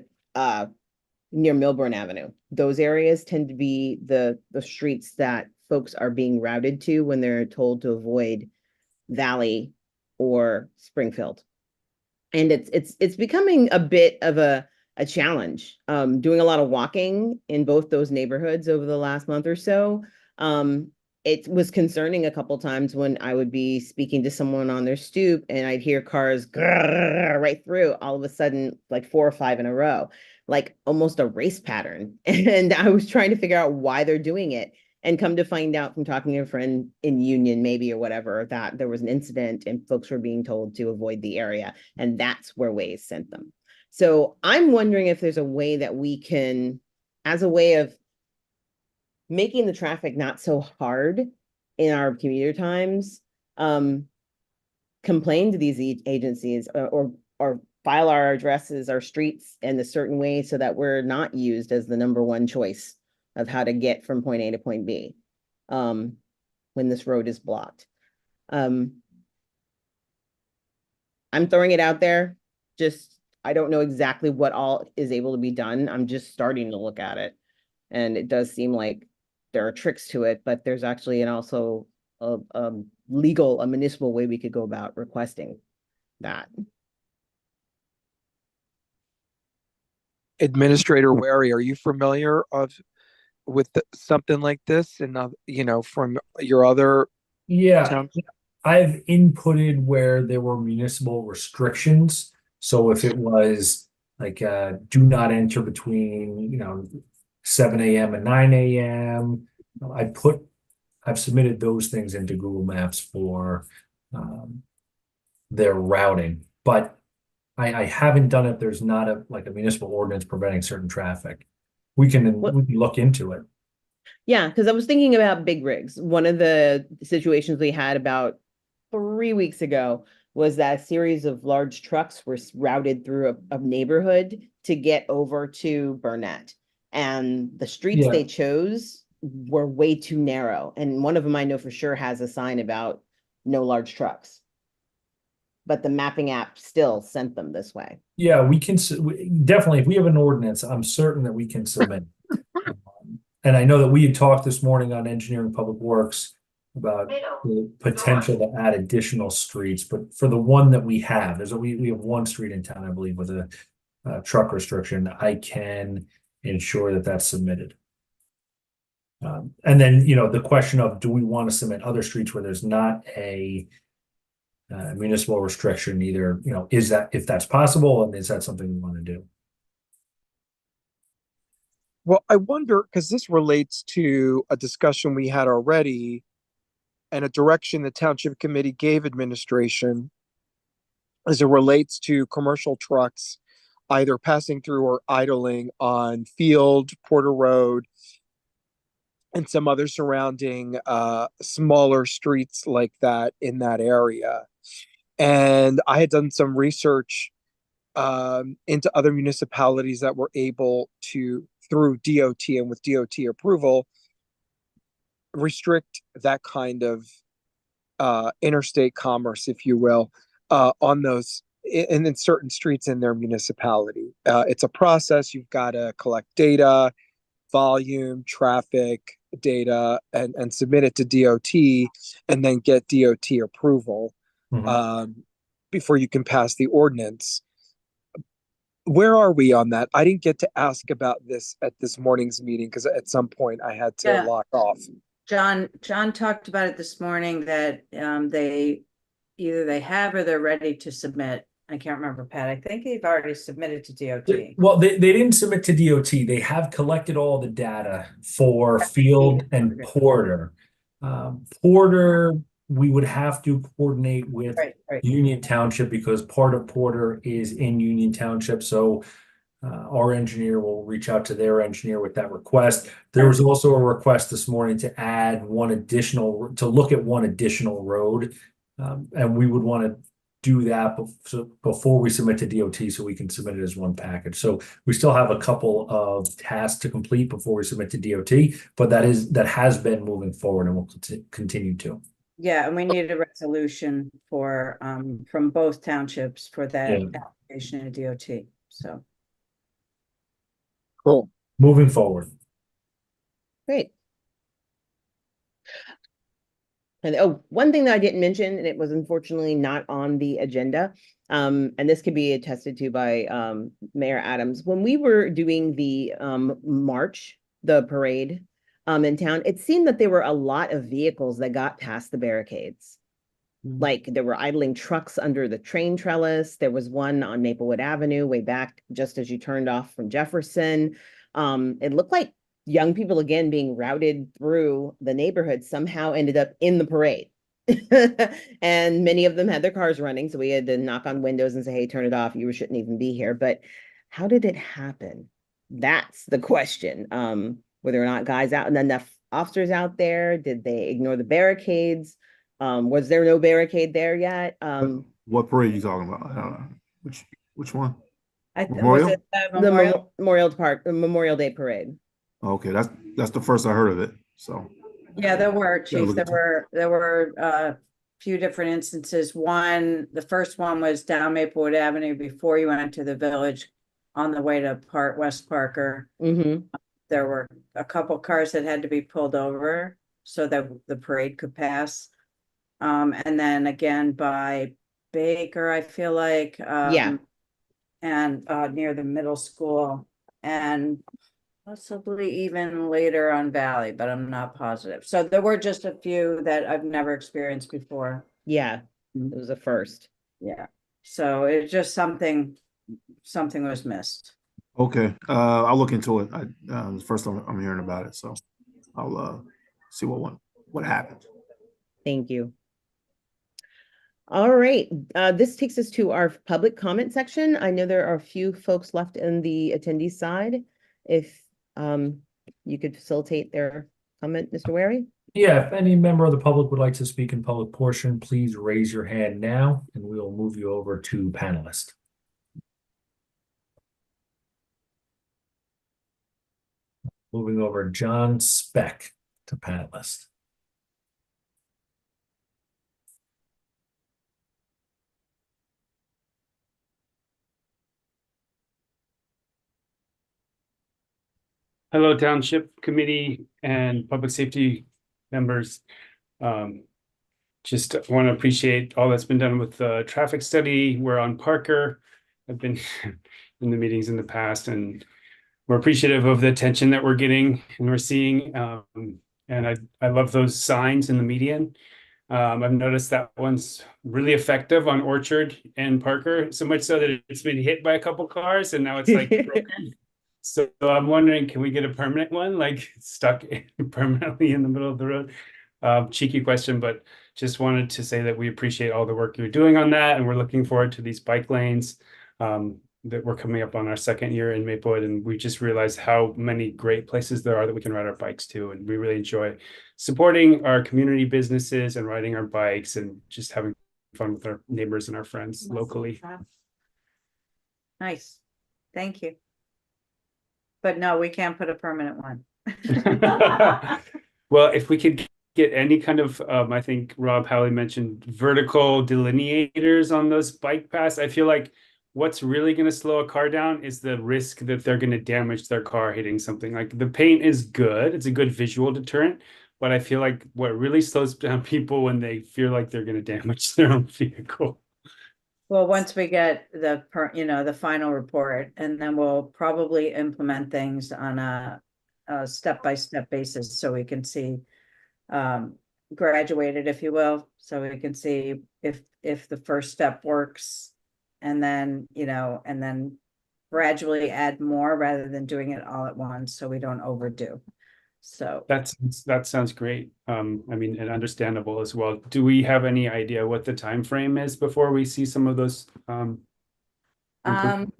near Milburn Avenue. Those areas tend to be the streets that folks are being routed to when they're told to avoid Valley or Springfield. And it's becoming a bit of a challenge. Doing a lot of walking in both those neighborhoods over the last month or so. It was concerning a couple times when I would be speaking to someone on their stoop and I'd hear cars right through, all of a sudden, like 4 or 5 in a row, like almost a race pattern. And I was trying to figure out why they're doing it, and come to find out from talking to a friend in Union maybe or whatever, that there was an incident and folks were being told to avoid the area, and that's where Waze sent them. So I'm wondering if there's a way that we can, as a way of making the traffic not so hard in our commuter times, complain to these agencies or file our addresses, our streets in a certain way so that we're not used as the number one choice of how to get from point A to point B when this road is blocked. I'm throwing it out there. I don't know exactly what all is able to be done. I'm just starting to look at it. And it does seem like there are tricks to it, but there's actually also a municipal way we could go about requesting that. Administrator Wary, are you familiar with something like this, and from your other Yeah, towns? I've inputted where there were municipal restrictions. So if it was like do not enter between 7 a.m. and 9 a.m., I've submitted those things into Google Maps for their routing, but I haven't done it. There's not a municipal ordinance preventing certain traffic. We can look into it. Yeah, because I was thinking about big rigs. One of the situations we had about 3 weeks ago was that a series of large trucks were routed through a neighborhood to get over to Burnett. And the streets Yeah. they chose were way too narrow. And one of them I know for sure has a sign about no large trucks. But the mapping app still sent them this way. Yeah, we can definitely, if we have an ordinance, I'm certain that we can submit. And I know that we had talked this morning on Engineering Public Works about the potential to add additional streets, but for the one that we have, we have one street in town, I believe, with a truck restriction. I can ensure that that's submitted. And then, the question of, do we want to submit other streets where there's not a municipal restriction either, if that's possible, and is that something we want to do? Well, I wonder, because this relates to a discussion we had already and a direction the township committee gave administration as it relates to commercial trucks either passing through or idling on Field, Porter Road, and some other surrounding smaller streets like that in that area. And I had done some research into other municipalities that were able to, through DOT and with DOT approval, restrict that kind of interstate commerce, if you will, on those and in certain streets in their municipality. It's a process. You've got to collect data, volume, traffic data, and submit it to DOT, and then get DOT approval before you can pass the ordinance. Where are we on that? I didn't get to ask about this at this morning's meeting because at some point I had to lock off. John talked about it this morning that they have or they're ready to submit. I can't remember, Pat. I think they've already submitted to DOT. Well, they didn't submit to DOT. They have collected all the data for Field and Porter. Porter, we would have to coordinate with Right. Union Township because part of Porter is in Union Township. So our engineer will reach out to their engineer with that request. There was also a request this morning to look at one additional road. And we would want to do that before we submit to DOT so we can submit it as one package. So we still have a couple of tasks to complete before we submit to DOT, but that has been moving forward and will continue to. Yeah, and we need a resolution for from both townships for that application to DOT. So cool. Moving forward. Great. And one thing that I didn't mention, and it was unfortunately not on the agenda, and this could be attested to by Mayor Adams. When we were doing the march, the parade in town, it seemed that there were a lot of vehicles that got past the barricades. Like there were idling trucks under the train trellis. There was one on Maplewood Avenue way back just as you turned off from Jefferson. It looked like young people again being routed through the neighborhood somehow ended up in the parade. And many of them had their cars running. So we had to knock on windows and say, hey, turn it off. You shouldn't even be here. But how did it happen? That's the question. Were there not guys out and enough officers out there? Did they ignore the barricades? Was there no barricade there yet? What parade are you talking about? I don't know. Which one? was it The Memorial Day parade. Okay, that's the first I heard of it. So yeah, there were, Chief. There were a few different instances. The first one was down Maplewood Avenue before you went to the village on the way to West Parker. There were a couple cars that had to be pulled over so that the parade could pass. And then again by Baker, I feel like, and near the middle school, and possibly even later on Valley, but I'm not positive. So there were just a few that I've never experienced before. Yeah, it was a first. Yeah. So it's just something was missed. okay, I'll look into it. First I'm hearing about it, so I'll see what happened. Thank you. All right, this takes us to our public comment section. I know there are a few folks left in the attendee side. If you could facilitate their comment, Mr. Wary? Yeah, if any member of the public would like to speak in public portion, please raise your hand now and we will move you over to panelist. Moving over John Speck to panelist. Hello, Township Committee and Public Safety members. Just want to appreciate all that's been done with the traffic study. We're on Parker. I've been in the meetings in the past, and we're appreciative of the attention that we're getting and we're seeing. And I love those signs in the median. I've noticed that one's really effective on Orchard and Parker, so much so that it's been hit by a couple cars and now it's like broken. So I'm wondering, can we get a permanent one, like stuck permanently in the middle of the road? Cheeky question, but just wanted to say that we appreciate all the work you're doing on that, and we're looking forward to these bike lanes. That we're coming up on our second year in Maplewood, and we just realized how many great places there are that we can ride our bikes to, and we really enjoy supporting our community businesses and riding our bikes and just having fun with our neighbors and our friends locally. Nice. Thank you. But no, we can't put a permanent one. Well, if we could get any kind of, I think Rob Howley mentioned vertical delineators on those bike paths. I feel like what's really going to slow a car down is the risk that they're going to damage their car hitting something. Like the paint is good. It's a good visual deterrent. But I feel like what really slows down people when they feel like they're going to damage their own vehicle. Well, once we get the the final report, and then we'll probably implement things on a step-by-step basis so we can see graduated, if you will, so we can see if the first step works, and then and then gradually add more rather than doing it all at once so we don't overdo. So that sounds great. I mean, and understandable as well. Do we have any idea what the time frame is before we see some of those? I don't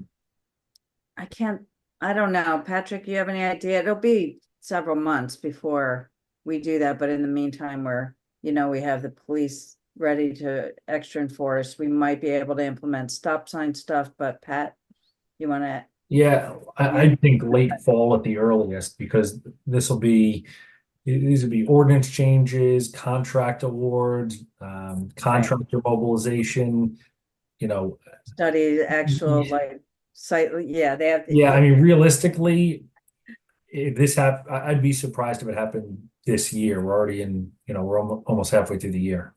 know. Patrick, you have any idea? It'll be several months before we do that, but in the meantime, we have the police ready to extra enforce. We might be able to implement stop sign stuff, but Pat, you want to? Yeah, I think late fall at the earliest, because these will be ordinance changes, contract awards, contractor mobilization, Study actual like site. Yeah, they have. Yeah, I mean, realistically, if this I'd be surprised if it happened this year. We're already in, we're almost halfway through the year.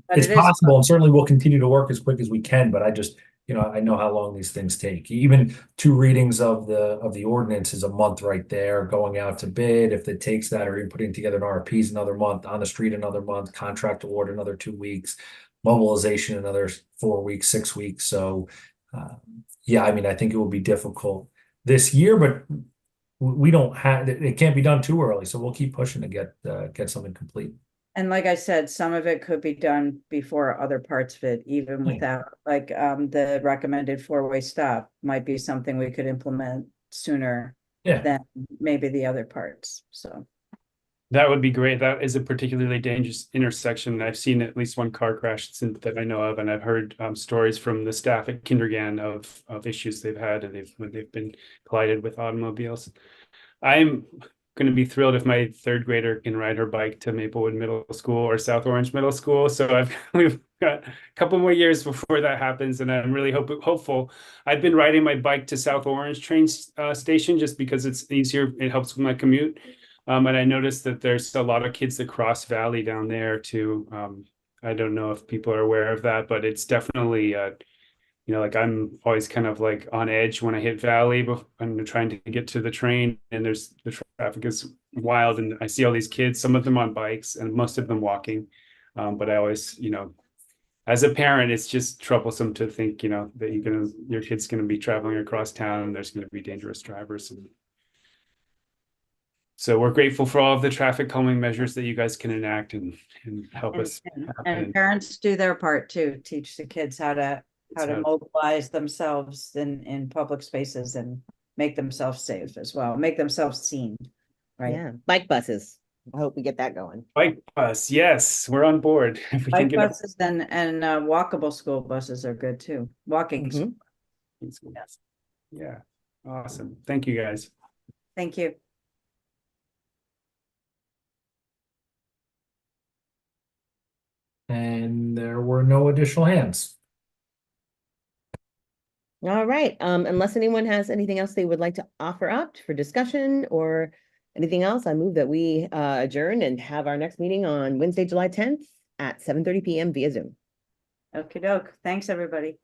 It's possible, and certainly we'll continue to work as quick as we can, but I just, I know how long these things take. Even 2 readings of the ordinance is a month right there. Going out to bid, if it takes that, or even putting together an RFP is another month. On the street another month. Contract award another 2 weeks. Mobilization another 4 weeks, 6 weeks. So, yeah, I mean, I think it will be difficult this year, but we don't have it. Can't be done too early, so we'll keep pushing to get something complete. And like I said, some of it could be done before other parts of it, even without, like, the recommended 4-way stop might be something we could implement sooner than maybe the other parts. So that would be great. That is a particularly dangerous intersection. I've seen at least one car crash that I know of, and I've heard stories from the staff at Kindergarten of issues they've had when they've been collided with automobiles. I'm going to be thrilled if my 3rd grader can ride her bike to Maplewood Middle School or South Orange Middle School. So we've got a couple more years before that happens, and I'm really hopeful. I've been riding my bike to South Orange train station just because it's easier. It helps with my commute. And I noticed that there's a lot of kids that cross Valley down there too. I don't know if people are aware of that, but it's definitely like I'm always kind of like on edge when I hit Valley and trying to get to the train, and the traffic is wild, and I see all these kids, some of them on bikes and most of them walking. But I always, as a parent, it's just troublesome to think, that your kid's going to be traveling across town and there's going to be dangerous drivers. So we're grateful for all of the traffic calming measures that you guys can enact and help And, us. and- happen. and parents do their part too, teach the kids how to So- mobilize themselves in public spaces and make themselves safe as well, make themselves seen, right? Yeah, bike buses. I hope we get that going. Bike bus, yes, we're on board. If we can Bike get a- buses and walkable school buses are good too, walking. Mhm. Yeah, awesome. Thank you, guys. Thank you. And there were no additional hands. All right, unless anyone has anything else they would like to offer up for discussion or anything else, I move that we adjourn and have our next meeting on Wednesday, July 10th at 7:30 PM via Zoom. Okey doke. Thanks, everybody.